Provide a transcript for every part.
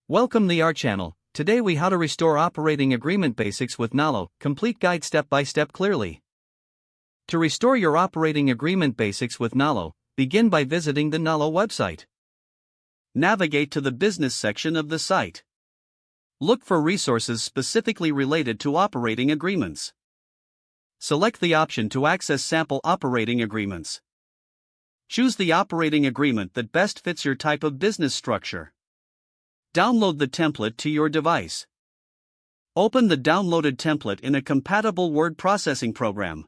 Welcome to our channel. Today we how to restore operating agreement basics with Nolo, complete guide step by step clearly. To restore your operating agreement basics with Nolo, begin by visiting the Nolo website. Navigate to the business section of the site. Look for resources specifically related to operating agreements. Select the option to access sample operating agreements. Choose the operating agreement that best fits your type of business structure. Download the template to your device. Open the downloaded template in a compatible word processing program.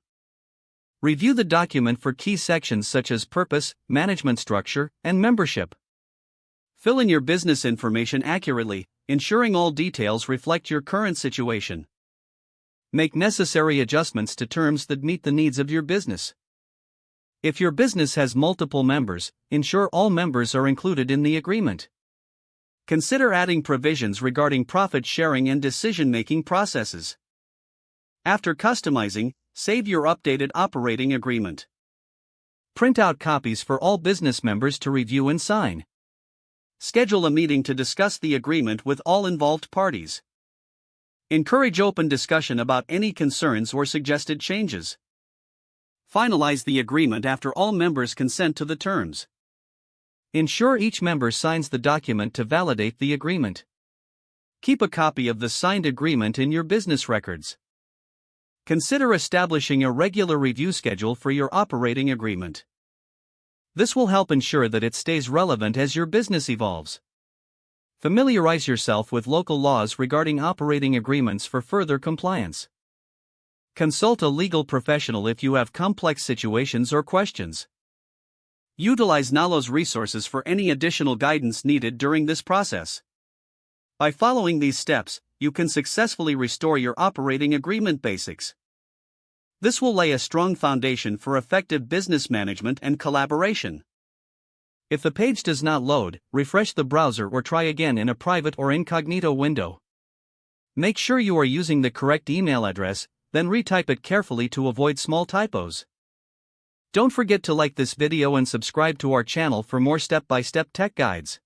Review the document for key sections such as purpose, management structure, and membership. Fill in your business information accurately, ensuring all details reflect your current situation. Make necessary adjustments to terms that meet the needs of your business. If your business has multiple members, ensure all members are included in the agreement. Consider adding provisions regarding profit sharing and decision-making processes. After customizing, save your updated operating agreement. Print out copies for all business members to review and sign. Schedule a meeting to discuss the agreement with all involved parties. Encourage open discussion about any concerns or suggested changes. Finalize the agreement after all members consent to the terms. Ensure each member signs the document to validate the agreement. Keep a copy of the signed agreement in your business records. Consider establishing a regular review schedule for your operating agreement. This will help ensure that it stays relevant as your business evolves. Familiarize yourself with local laws regarding operating agreements for further compliance. Consult a legal professional if you have complex situations or questions. Utilize Nolo's resources for any additional guidance needed during this process. By following these steps, you can successfully restore your operating agreement basics. This will lay a strong foundation for effective business management and collaboration. If the page does not load, refresh the browser or try again in a private or incognito window. Make sure you are using the correct email address, then retype it carefully to avoid small typos. Don't forget to like this video and subscribe to our channel for more step-by-step tech guides.